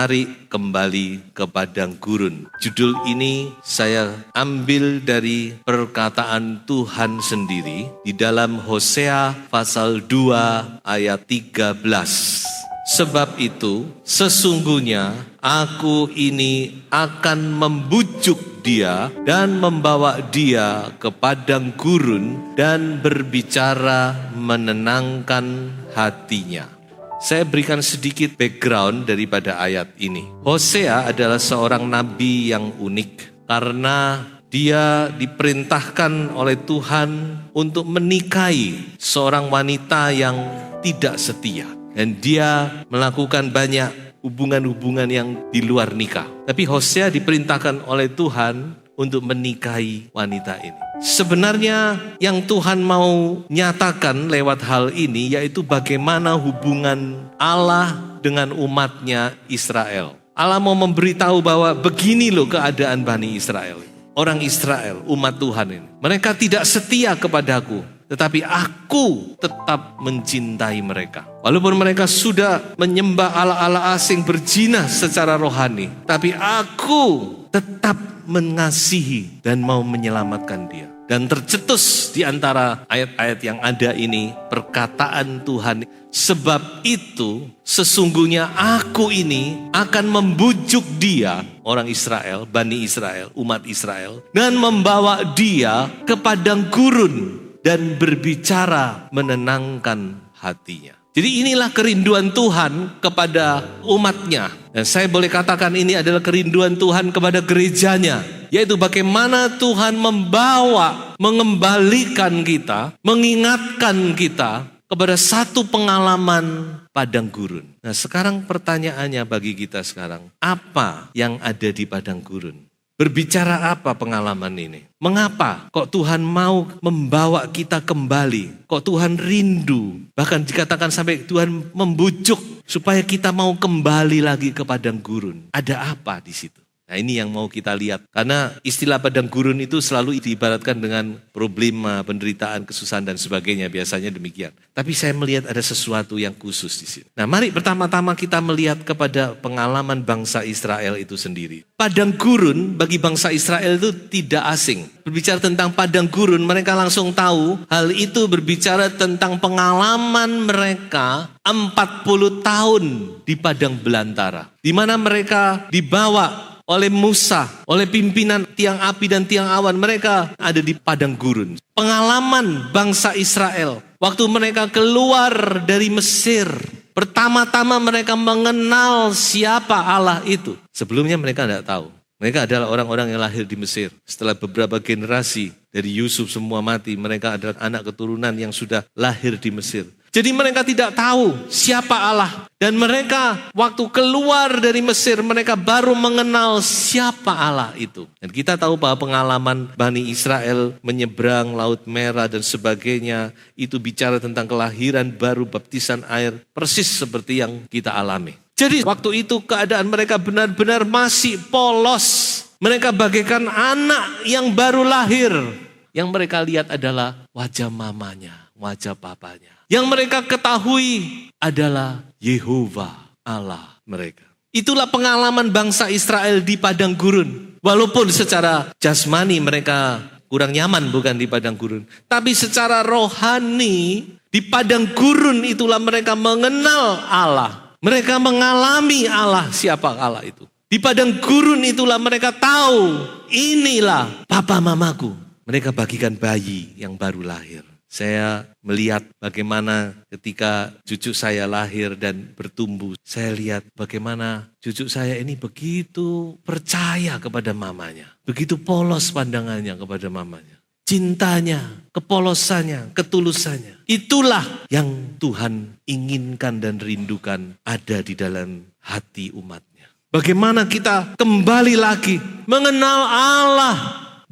Mari kembali ke padang gurun. Judul ini saya ambil dari perkataan Tuhan sendiri di dalam Hosea pasal 2 ayat 13. Sebab itu sesungguhnya aku ini akan membujuk dia dan membawa dia ke padang gurun dan berbicara menenangkan hatinya. Saya berikan sedikit background daripada ayat ini. Hosea adalah seorang nabi yang unik karena dia diperintahkan oleh Tuhan untuk menikahi seorang wanita yang tidak setia. Dan dia melakukan banyak hubungan-hubungan yang di luar nikah. Tapi Hosea diperintahkan oleh Tuhan untuk menikahi wanita ini. Sebenarnya yang Tuhan mau nyatakan lewat hal ini yaitu bagaimana hubungan Allah dengan umatnya Israel. Allah mau memberitahu bahwa begini loh keadaan Bani Israel. Orang Israel, umat Tuhan ini. Mereka tidak setia kepadaku, tetapi aku tetap mencintai mereka. Walaupun mereka sudah menyembah Allah-Allah asing berzina secara rohani, tapi aku tetap mengasihi dan mau menyelamatkan dia. Dan tercetus di antara ayat-ayat yang ada ini perkataan Tuhan. Sebab itu sesungguhnya aku ini akan membujuk dia, orang Israel, Bani Israel, umat Israel, dan membawa dia ke padang gurun dan berbicara menenangkan hatinya. Jadi inilah kerinduan Tuhan kepada umatnya. Dan saya boleh katakan ini adalah kerinduan Tuhan kepada gerejanya. Yaitu bagaimana Tuhan mengembalikan kita, mengingatkan kita kepada satu pengalaman padang gurun. Nah sekarang pertanyaannya bagi kita sekarang, apa yang ada di padang gurun? Berbicara apa pengalaman ini? Mengapa kok Tuhan mau membawa kita kembali? Kok Tuhan rindu? Bahkan dikatakan sampai Tuhan membujuk supaya kita mau kembali lagi ke padang gurun. Ada apa di situ? Nah ini yang mau kita lihat. Karena istilah padang gurun itu selalu diibaratkan dengan problema, penderitaan, kesusahan dan sebagainya. Biasanya demikian. Tapi saya melihat ada sesuatu yang khusus di sini. Nah mari pertama-tama kita melihat kepada pengalaman bangsa Israel itu sendiri. Padang gurun bagi bangsa Israel itu tidak asing. Berbicara tentang padang gurun, mereka langsung tahu hal itu berbicara tentang pengalaman mereka 40 tahun di padang belantara. Di mana mereka dibawa oleh Musa, oleh pimpinan tiang api dan tiang awan, mereka ada di padang gurun. Pengalaman bangsa Israel, waktu mereka keluar dari Mesir, pertama-tama mereka mengenal siapa Allah itu. Sebelumnya mereka tidak tahu. Mereka adalah orang-orang yang lahir di Mesir. Setelah beberapa generasi dari Yusuf semua mati, mereka adalah anak keturunan yang sudah lahir di Mesir. Jadi mereka tidak tahu siapa Allah. Dan mereka waktu keluar dari Mesir, mereka baru mengenal siapa Allah itu. Dan kita tahu bahwa pengalaman Bani Israel menyeberang Laut Merah dan sebagainya, itu bicara tentang kelahiran baru, baptisan air, persis seperti yang kita alami. Jadi waktu itu keadaan mereka benar-benar masih polos. Mereka bagaikan anak yang baru lahir. Yang mereka lihat adalah wajah mamanya, wajah papanya. Yang mereka ketahui adalah Yehova Allah mereka. Itulah pengalaman bangsa Israel di padang gurun. Walaupun secara jasmani mereka kurang nyaman bukan di padang gurun. Tapi secara rohani di padang gurun itulah mereka mengenal Allah. Mereka mengalami Allah, siapa Allah itu. Di padang gurun itulah mereka tahu inilah papa mamaku. Mereka bagikan bayi yang baru lahir. Saya melihat bagaimana ketika cucu saya lahir dan bertumbuh. Saya lihat bagaimana cucu saya ini begitu percaya kepada mamanya. Begitu polos pandangannya kepada mamanya. Cintanya, kepolosannya, ketulusannya. Itulah yang Tuhan inginkan dan rindukan ada di dalam hati umatnya. Bagaimana kita kembali lagi mengenal Allah.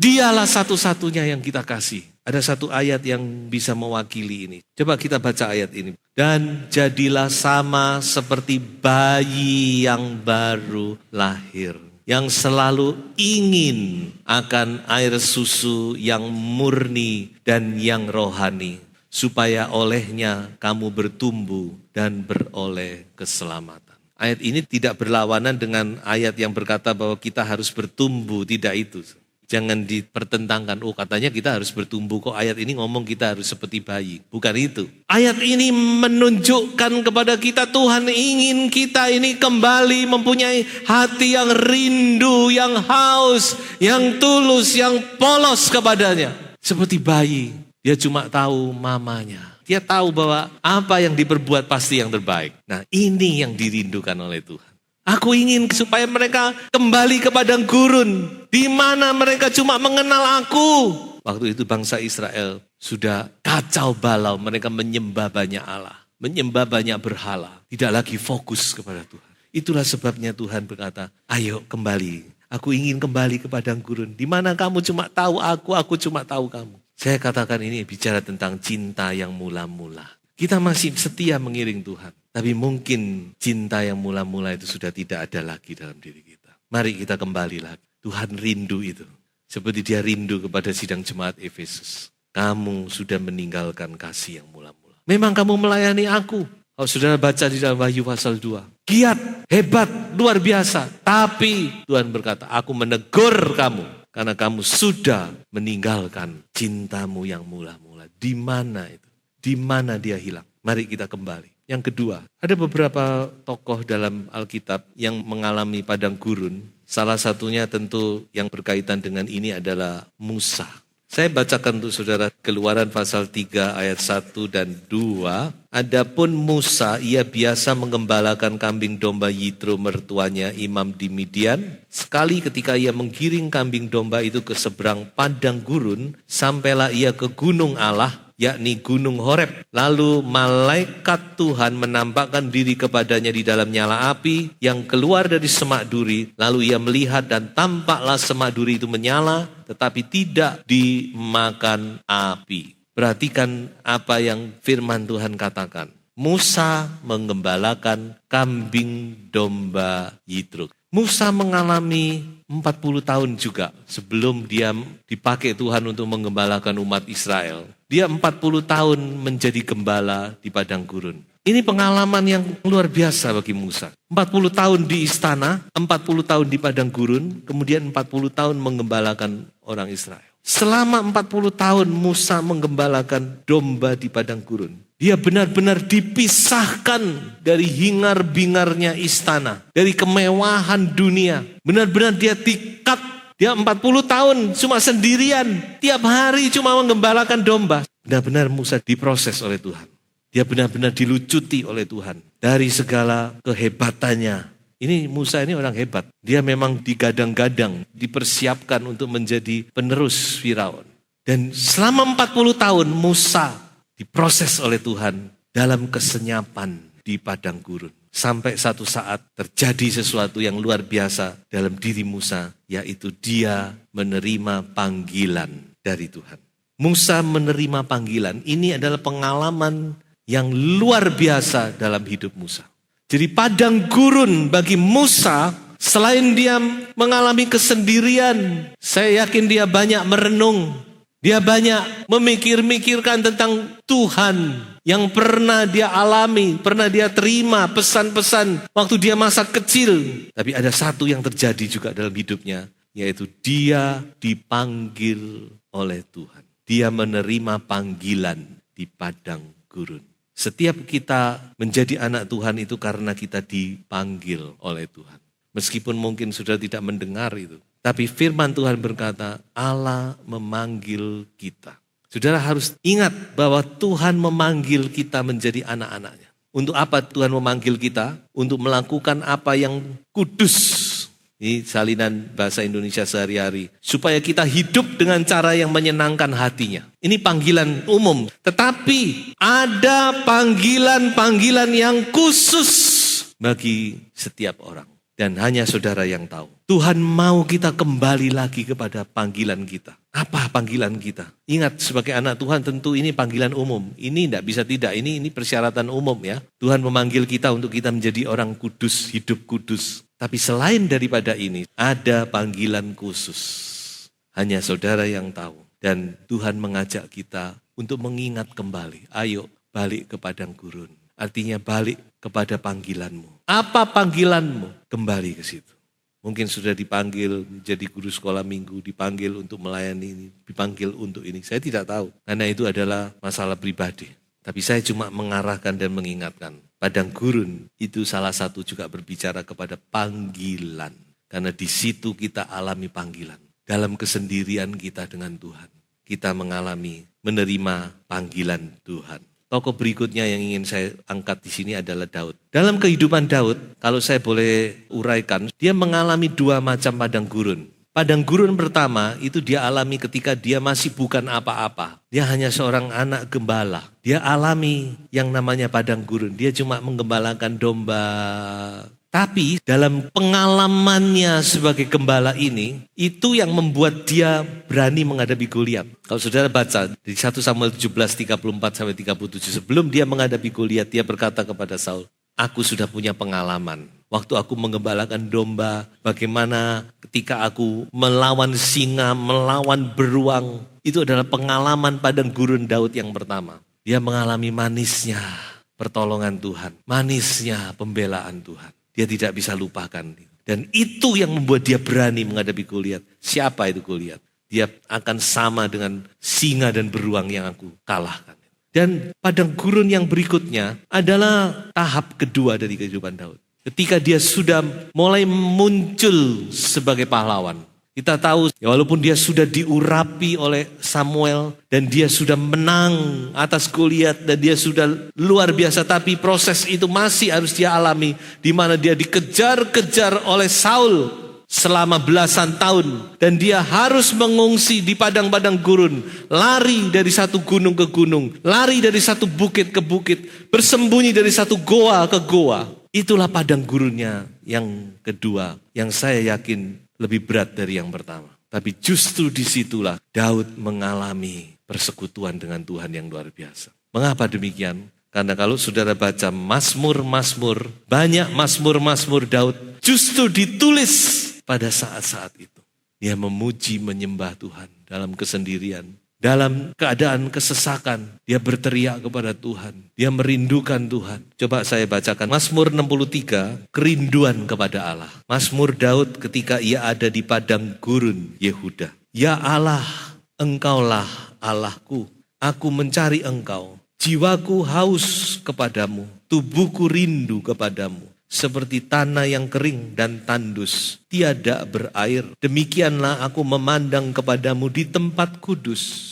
Dialah satu-satunya yang kita kasih. Ada satu ayat yang bisa mewakili ini. Coba kita baca ayat ini. Dan jadilah sama seperti bayi yang baru lahir. Yang selalu ingin akan air susu yang murni dan yang rohani. Supaya olehnya kamu bertumbuh dan beroleh keselamatan. Ayat ini tidak berlawanan dengan ayat yang berkata bahwa kita harus bertumbuh, tidak itu. Jangan dipertentangkan, oh katanya kita harus bertumbuh, kok ayat ini ngomong kita harus seperti bayi. Bukan itu. Ayat ini menunjukkan kepada kita Tuhan ingin kita ini kembali mempunyai hati yang rindu, yang haus, yang tulus, yang polos kepadanya. Seperti bayi, dia cuma tahu mamanya. Dia tahu bahwa apa yang diperbuat pasti yang terbaik. Nah, ini yang dirindukan oleh Tuhan. Aku ingin supaya mereka kembali ke padang gurun, di mana mereka cuma mengenal aku. Waktu itu bangsa Israel sudah kacau balau, mereka menyembah banyak Allah, menyembah banyak berhala, tidak lagi fokus kepada Tuhan. Itulah sebabnya Tuhan berkata, ayo kembali, aku ingin kembali ke padang gurun, di mana kamu cuma tahu aku cuma tahu kamu. Saya katakan ini bicara tentang cinta yang mula-mula. Kita masih setia mengiring Tuhan. Tapi mungkin cinta yang mula-mula itu sudah tidak ada lagi dalam diri kita. Mari kita kembali lagi. Tuhan rindu itu. Seperti dia rindu kepada sidang jemaat Efesus. Kamu sudah meninggalkan kasih yang mula-mula. Memang kamu melayani aku. Kalau saudara baca di dalam Wahyu pasal 2. Giat, hebat, luar biasa. Tapi Tuhan berkata, aku menegur kamu. Karena kamu sudah meninggalkan cintamu yang mula-mula. Di mana itu? Di mana dia hilang? Mari kita kembali. Yang kedua, ada beberapa tokoh dalam Alkitab yang mengalami padang gurun. Salah satunya tentu yang berkaitan dengan ini adalah Musa. Saya bacakan untuk saudara Keluaran pasal 3 ayat 1 dan 2. Adapun Musa, ia biasa mengembalakan kambing domba Yitro mertuanya imam di Midian. Sekali ketika ia menggiring kambing domba itu ke seberang padang gurun, sampailah ia ke gunung Allah, yakni gunung Horeb. Lalu malaikat Tuhan menampakkan diri kepadanya di dalam nyala api yang keluar dari semak duri. Lalu ia melihat dan tampaklah semak duri itu menyala, tetapi tidak dimakan api. Perhatikan apa yang firman Tuhan katakan. Musa mengembalakan kambing domba Yitro. Musa mengalami 40 tahun juga sebelum dia dipakai Tuhan untuk mengembalakan umat Israel. Dia 40 tahun menjadi gembala di padang gurun. Ini pengalaman yang luar biasa bagi Musa. 40 tahun di istana, 40 tahun di padang gurun, kemudian 40 tahun mengembalakan orang Israel. Selama 40 tahun Musa menggembalakan domba di padang gurun. Dia benar-benar dipisahkan dari hingar-bingarnya istana, dari kemewahan dunia. Benar-benar dia dikat. Dia 40 tahun cuma sendirian, tiap hari cuma menggembalakan domba. Benar-benar Musa diproses oleh Tuhan. Dia benar-benar dilucuti oleh Tuhan dari segala kehebatannya. Ini Musa ini orang hebat. Dia memang digadang-gadang, dipersiapkan untuk menjadi penerus Firaun. Dan selama 40 tahun Musa diproses oleh Tuhan dalam kesenyapan di padang gurun. Sampai satu saat terjadi sesuatu yang luar biasa dalam diri Musa, yaitu dia menerima panggilan dari Tuhan. Musa menerima panggilan. Ini adalah pengalaman yang luar biasa dalam hidup Musa. Jadi padang gurun bagi Musa, selain dia mengalami kesendirian, saya yakin dia banyak merenung. Dia banyak memikir-mikirkan tentang Tuhan yang pernah dia alami, pernah dia terima pesan-pesan waktu dia masa kecil. Tapi ada satu yang terjadi juga dalam hidupnya, yaitu dia dipanggil oleh Tuhan. Dia menerima panggilan di padang gurun. Setiap kita menjadi anak Tuhan itu karena kita dipanggil oleh Tuhan. Meskipun mungkin sudah tidak mendengar itu. Tapi firman Tuhan berkata, Allah memanggil kita. Saudara harus ingat bahwa Tuhan memanggil kita menjadi anak-anaknya. Untuk apa Tuhan memanggil kita? Untuk melakukan apa yang kudus. Ini salinan bahasa Indonesia sehari-hari. Supaya kita hidup dengan cara yang menyenangkan hatinya. Ini panggilan umum. Tetapi ada panggilan-panggilan yang khusus bagi setiap orang. Dan hanya saudara yang tahu. Tuhan mau kita kembali lagi kepada panggilan kita. Apa panggilan kita? Ingat sebagai anak Tuhan tentu ini panggilan umum. Ini tidak bisa tidak. Ini persyaratan umum ya. Tuhan memanggil kita untuk kita menjadi orang kudus, hidup kudus. Tapi selain daripada ini, ada panggilan khusus. Hanya saudara yang tahu. Dan Tuhan mengajak kita untuk mengingat kembali. Ayo balik ke padang gurun. artinya balik kepada panggilanmu. Apa panggilanmu? Kembali ke situ. Mungkin sudah dipanggil menjadi guru sekolah minggu, dipanggil untuk melayani ini, dipanggil untuk ini. Saya tidak tahu, karena itu adalah masalah pribadi. Tapi saya cuma mengarahkan dan mengingatkan. Padang gurun itu salah satu juga berbicara kepada panggilan. Karena di situ kita alami panggilan. Dalam kesendirian kita dengan Tuhan. Kita mengalami, menerima panggilan Tuhan. Tokoh berikutnya yang ingin saya angkat di sini adalah Daud. Dalam kehidupan Daud, kalau saya boleh uraikan, dia mengalami dua macam padang gurun. Padang gurun pertama itu dia alami ketika dia masih bukan apa-apa. Dia hanya seorang anak gembala. Dia alami yang namanya padang gurun. Dia cuma menggembalakan domba. Tapi dalam pengalamannya sebagai gembala ini, itu yang membuat dia berani menghadapi Goliat. Kalau saudara baca di 1 Samuel 17:34-37, sebelum dia menghadapi Goliat, dia berkata kepada Saul, aku sudah punya pengalaman. Waktu aku menggembalakan domba, bagaimana ketika aku melawan singa, melawan beruang, itu adalah pengalaman padang gurun Daud yang pertama. Dia mengalami manisnya pertolongan Tuhan, manisnya pembelaan Tuhan. Dia tidak bisa lupakan. Dan itu yang membuat dia berani menghadapi Goliat. Siapa itu Goliat? Dia akan sama dengan singa dan beruang yang aku kalahkan. Dan padang gurun yang berikutnya adalah tahap kedua dari kehidupan Daud. Ketika dia sudah mulai muncul sebagai pahlawan. Kita tahu ya, walaupun dia sudah diurapi oleh Samuel dan dia sudah menang atas Goliat dan dia sudah luar biasa, tapi proses itu masih harus dia alami, di mana dia dikejar-kejar oleh Saul selama belasan tahun dan dia harus mengungsi di padang-padang gurun, lari dari satu gunung ke gunung, lari dari satu bukit ke bukit, bersembunyi dari satu goa ke goa. Itulah padang gurunnya yang kedua, yang saya yakin lebih berat dari yang pertama. Tapi justru disitulah Daud mengalami persekutuan dengan Tuhan yang luar biasa. Mengapa demikian? Karena kalau saudara baca Mazmur-Mazmur, banyak Mazmur-Mazmur Daud justru ditulis pada saat-saat itu. Dia memuji, menyembah Tuhan dalam kesendirian. Dalam keadaan kesesakan, dia berteriak kepada Tuhan. Dia merindukan Tuhan. Coba saya bacakan Mazmur 63, kerinduan kepada Allah. Mazmur Daud ketika ia ada di padang gurun Yehuda. Ya Allah, Engkaulah Allahku. Aku mencari Engkau. Jiwaku haus kepadamu. Tubuhku rindu kepadamu. Seperti tanah yang kering dan tandus, tiada berair. Demikianlah aku memandang kepadamu di tempat kudus.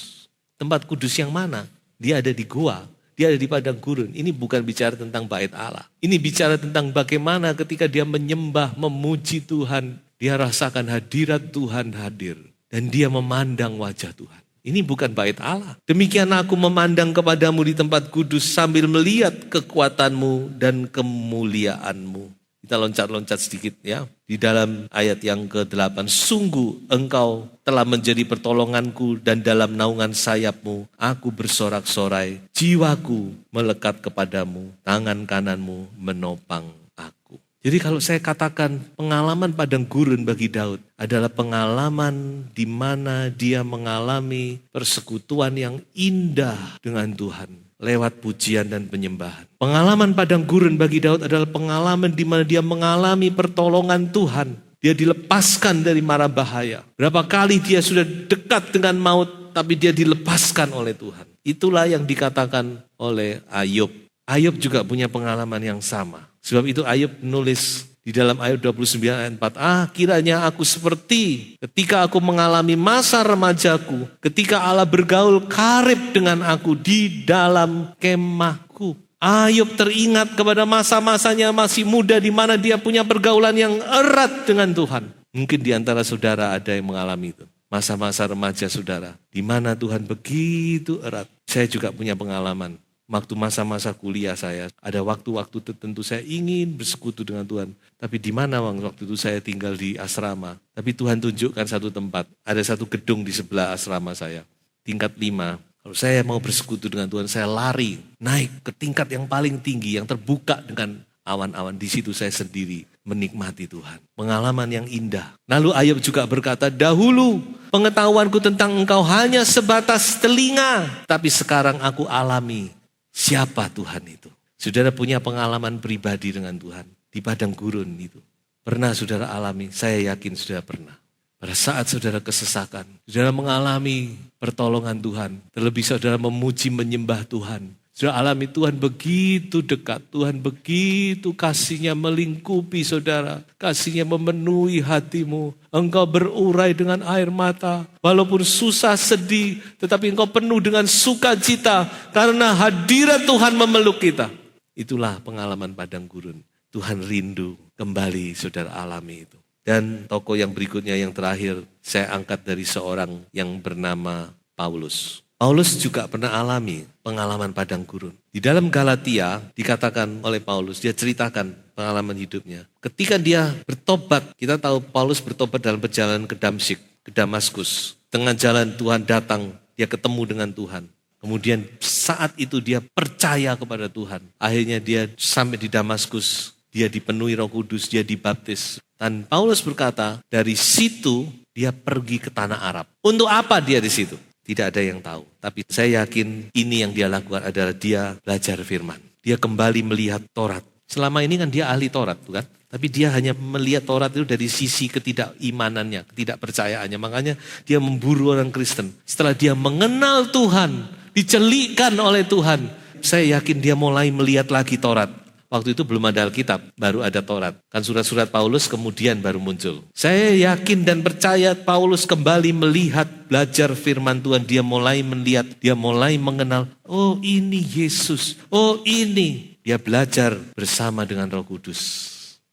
Tempat kudus yang mana? Dia ada di goa, dia ada di padang gurun. Ini bukan bicara tentang bait Allah. Ini bicara tentang bagaimana ketika dia menyembah, memuji Tuhan. Dia rasakan hadirat Tuhan hadir. Dan dia memandang wajah Tuhan. Ini bukan bait Allah. Demikian aku memandang kepadamu di tempat kudus sambil melihat kekuatanmu dan kemuliaanmu. Kita loncat-loncat sedikit ya. Di dalam ayat yang ke-8. Sungguh engkau telah menjadi pertolonganku dan dalam naungan sayapmu aku bersorak-sorai. Jiwaku melekat kepadamu, tangan kananmu menopang aku. Jadi kalau saya katakan pengalaman padang gurun bagi Daud adalah pengalaman di mana dia mengalami persekutuan yang indah dengan Tuhan lewat pujian dan penyembahan. Pengalaman padang gurun bagi Daud adalah pengalaman di mana dia mengalami pertolongan Tuhan. Dia dilepaskan dari mara bahaya. Berapa kali dia sudah dekat dengan maut tapi dia dilepaskan oleh Tuhan. Itulah yang dikatakan oleh Ayub. Ayub juga punya pengalaman yang sama. Sebab itu Ayub menulis di dalam ayat 29 ayat 4. Kiranya aku seperti ketika aku mengalami masa remajaku. Ketika Allah bergaul karib dengan aku di dalam kemahku. Ayub teringat kepada masa-masanya masih muda di mana dia punya pergaulan yang erat dengan Tuhan. Mungkin di antara saudara ada yang mengalami itu. Masa-masa remaja saudara. Di mana Tuhan begitu erat. Saya juga punya pengalaman. Waktu masa-masa kuliah saya, ada waktu-waktu tertentu saya ingin bersekutu dengan Tuhan. Tapi di mana waktu itu saya tinggal di asrama. Tapi Tuhan tunjukkan satu tempat. Ada satu gedung di sebelah asrama saya. Tingkat 5. Kalau saya mau bersekutu dengan Tuhan, saya lari. Naik ke tingkat yang paling tinggi, yang terbuka dengan awan-awan. Di situ saya sendiri menikmati Tuhan. Pengalaman yang indah. Lalu Ayub juga berkata, dahulu pengetahuanku tentang engkau hanya sebatas telinga. Tapi sekarang aku alami. Siapa Tuhan itu? Saudara punya pengalaman pribadi dengan Tuhan di padang gurun itu. Pernah saudara alami? Saya yakin saudara pernah. Pada saat saudara kesesakan, saudara mengalami pertolongan Tuhan. Terlebih saudara memuji menyembah Tuhan. Saudara alami Tuhan begitu dekat. Tuhan begitu kasih-Nya melingkupi saudara. Kasih-Nya memenuhi hatimu. Engkau berurai dengan air mata. Walaupun susah, sedih. Tetapi engkau penuh dengan sukacita. Karena hadirat Tuhan memeluk kita. Itulah pengalaman padang gurun. Tuhan rindu kembali saudara alami itu. Dan tokoh yang berikutnya yang terakhir saya angkat dari seorang yang bernama Paulus. Paulus juga pernah alami pengalaman padang gurun. Di dalam Galatia dikatakan oleh Paulus, dia ceritakan pengalaman hidupnya. Ketika dia bertobat, kita tahu Paulus bertobat dalam perjalanan ke Damsyik, ke Damaskus. Tengah jalan Tuhan datang, dia ketemu dengan Tuhan. Kemudian saat itu dia percaya kepada Tuhan. Akhirnya dia sampai di Damaskus, dia dipenuhi Roh Kudus, dia dibaptis. Dan Paulus berkata, dari situ dia pergi ke tanah Arab. Untuk apa dia di situ? Tidak ada yang tahu. Tapi saya yakin ini yang dia lakukan adalah dia belajar firman. Dia kembali melihat Taurat. Selama ini kan dia ahli Taurat, bukan? Tapi dia hanya melihat Taurat itu dari sisi ketidakimanannya, ketidakpercayaannya. Makanya dia memburu orang Kristen. Setelah dia mengenal Tuhan, dicelikkan oleh Tuhan, saya yakin dia mulai melihat lagi Taurat. Waktu itu belum ada Alkitab, baru ada Taurat. Kan surat-surat Paulus kemudian baru muncul. Saya yakin dan percaya Paulus kembali melihat, belajar firman Tuhan. Dia mulai melihat, dia mulai mengenal, oh ini Yesus, oh ini. Dia belajar bersama dengan Roh Kudus.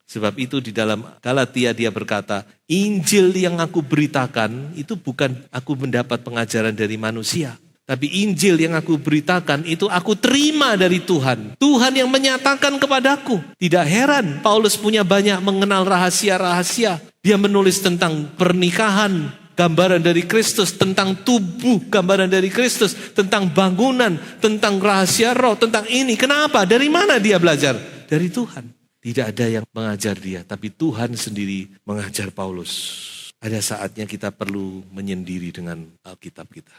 Sebab itu di dalam Galatia dia berkata, Injil yang aku beritakan itu bukan aku mendapat pengajaran dari manusia. Tapi Injil yang aku beritakan itu aku terima dari Tuhan. Tuhan yang menyatakan kepadaku. Tidak heran Paulus punya banyak mengenal rahasia-rahasia. Dia menulis tentang pernikahan, gambaran dari Kristus. Tentang tubuh, gambaran dari Kristus. Tentang bangunan, tentang rahasia roh, tentang ini. Kenapa? Dari mana dia belajar? Dari Tuhan. Tidak ada yang mengajar dia. Tapi Tuhan sendiri mengajar Paulus. Ada saatnya kita perlu menyendiri dengan Alkitab kita.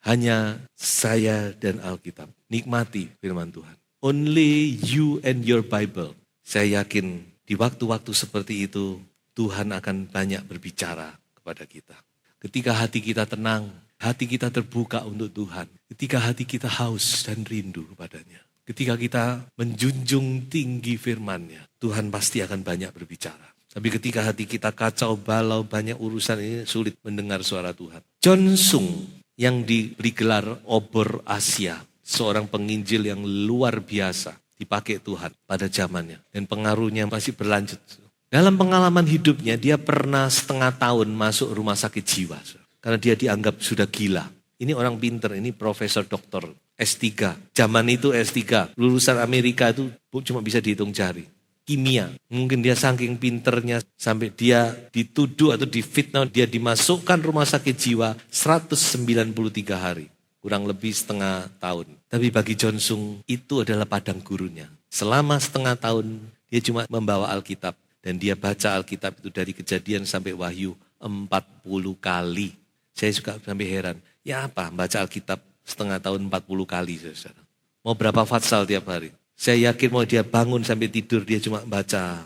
Hanya saya dan Alkitab. Nikmati firman Tuhan. Only you and your Bible. Saya yakin di waktu-waktu seperti itu Tuhan akan banyak berbicara kepada kita. Ketika hati kita tenang, hati kita terbuka untuk Tuhan. Ketika hati kita haus dan rindu kepadanya. Ketika kita menjunjung tinggi firman-Nya, Tuhan pasti akan banyak berbicara. Tapi ketika hati kita kacau balau, banyak urusan ini sulit mendengar suara Tuhan. John Sung yang diberi gelar Obor Asia, seorang penginjil yang luar biasa dipakai Tuhan pada zamannya dan pengaruhnya masih berlanjut. Dalam pengalaman hidupnya dia pernah setengah tahun masuk rumah sakit jiwa karena dia dianggap sudah gila. Ini orang pinter, ini profesor doktor S3. Zaman itu S3, lulusan Amerika itu cuma bisa dihitung jari. Kimia, mungkin dia saking pinternya sampai dia dituduh atau difitnah, dia dimasukkan rumah sakit jiwa 193 hari, kurang lebih setengah tahun. Tapi bagi John Sung itu adalah padang gurunnya. Selama setengah tahun dia cuma membawa Alkitab dan dia baca Alkitab itu dari Kejadian sampai Wahyu 40 kali. Saya juga sampai heran, ya apa baca Alkitab setengah tahun 40 kali saudara. Mau berapa fatsal tiap hari? Saya yakin mau dia bangun sampai tidur dia cuma baca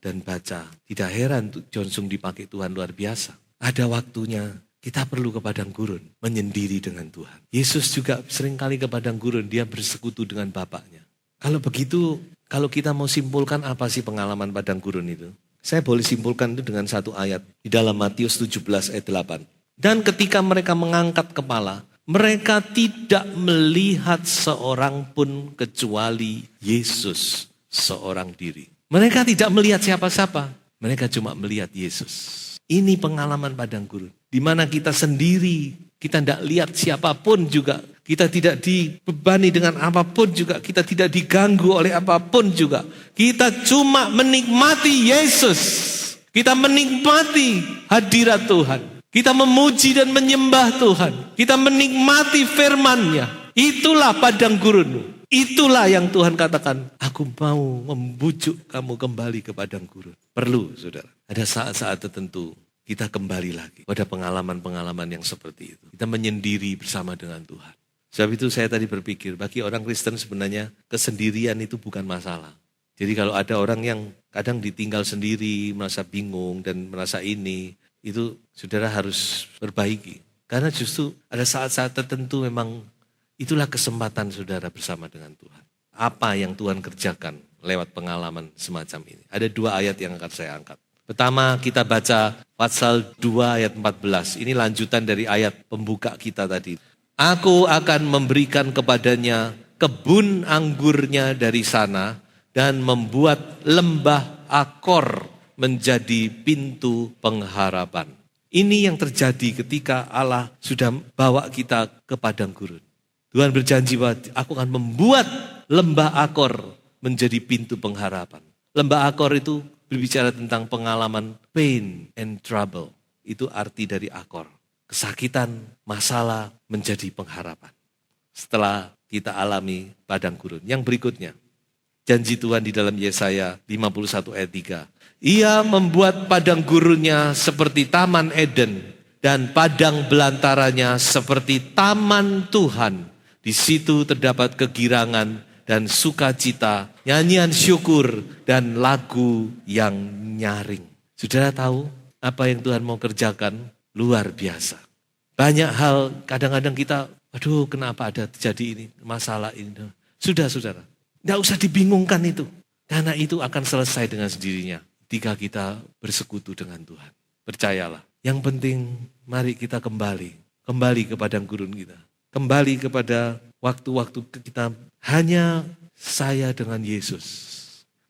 dan baca. Tidak heran John Sung dipakai Tuhan luar biasa. Ada waktunya kita perlu ke padang gurun, menyendiri dengan Tuhan. Yesus juga seringkali ke padang gurun, dia bersekutu dengan Bapaknya. Kalau begitu, kalau kita mau simpulkan apa sih pengalaman padang gurun itu? Saya boleh simpulkan itu dengan satu ayat di dalam Matius 17 ayat 8. Dan ketika mereka mengangkat kepala, mereka tidak melihat seorang pun kecuali Yesus seorang diri. Mereka tidak melihat siapa-siapa. Mereka cuma melihat Yesus. Ini pengalaman padang gurun. Di mana kita sendiri, kita tidak lihat siapapun juga. Kita tidak dibebani dengan apapun juga. Kita tidak diganggu oleh apapun juga. Kita cuma menikmati Yesus. Kita menikmati hadirat Tuhan. Kita memuji dan menyembah Tuhan. Kita menikmati firman-Nya. Itulah padang gurun. Itulah yang Tuhan katakan, aku mau membujuk kamu kembali ke padang gurun. Perlu, saudara. Ada saat-saat tertentu kita kembali lagi pada pengalaman-pengalaman yang seperti itu. Kita menyendiri bersama dengan Tuhan. Sebab itu saya tadi berpikir, bagi orang Kristen sebenarnya kesendirian itu bukan masalah. Jadi kalau ada orang yang kadang ditinggal sendiri, merasa bingung dan merasa ini, itu saudara harus perbaiki. Karena justru ada saat-saat tertentu memang itulah kesempatan saudara bersama dengan Tuhan. Apa yang Tuhan kerjakan lewat pengalaman semacam ini. Ada 2 ayat yang akan saya angkat. Pertama kita baca Pasal 2 ayat 14. Ini lanjutan dari ayat pembuka kita tadi. Aku akan memberikan kepadanya kebun anggurnya dari sana dan membuat lembah Akor menjadi pintu pengharapan. Ini yang terjadi ketika Allah sudah bawa kita ke padang gurun. Tuhan berjanji bahwa aku akan membuat lembah Akor menjadi pintu pengharapan. Lembah Akor itu berbicara tentang pengalaman pain and trouble. Itu arti dari Akor. Kesakitan, masalah menjadi pengharapan. Setelah kita alami padang gurun. Yang berikutnya, janji Tuhan di dalam Yesaya 51 ayat 3. Ia membuat padang gurunnya seperti taman Eden dan padang belantaranya seperti taman Tuhan. Di situ terdapat kegirangan dan sukacita, nyanyian syukur dan lagu yang nyaring. Saudara tahu apa yang Tuhan mau kerjakan? Luar biasa. Banyak hal kadang-kadang kita, aduh kenapa ada terjadi ini, masalah ini. Sudah saudara, tidak usah dibingungkan itu. Karena itu akan selesai dengan sendirinya ketika kita bersekutu dengan Tuhan. Percayalah, yang penting mari kita kembali ke padang gurun kita. Kembali kepada waktu-waktu kita hanya saya dengan Yesus.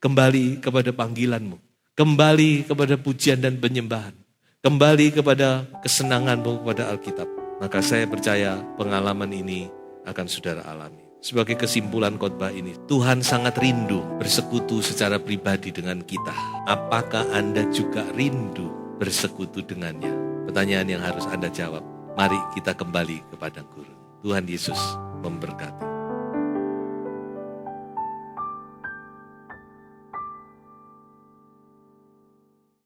Kembali kepada panggilanmu. Kembali kepada pujian dan penyembahan. Kembali kepada kesenanganmu kepada Alkitab. Maka saya percaya pengalaman ini akan saudara alami. Sebagai kesimpulan khotbah ini, Tuhan sangat rindu bersekutu secara pribadi dengan kita. Apakah Anda juga rindu bersekutu dengannya? Pertanyaan yang harus Anda jawab. Mari kita kembali ke padang gurun. Tuhan Yesus memberkati.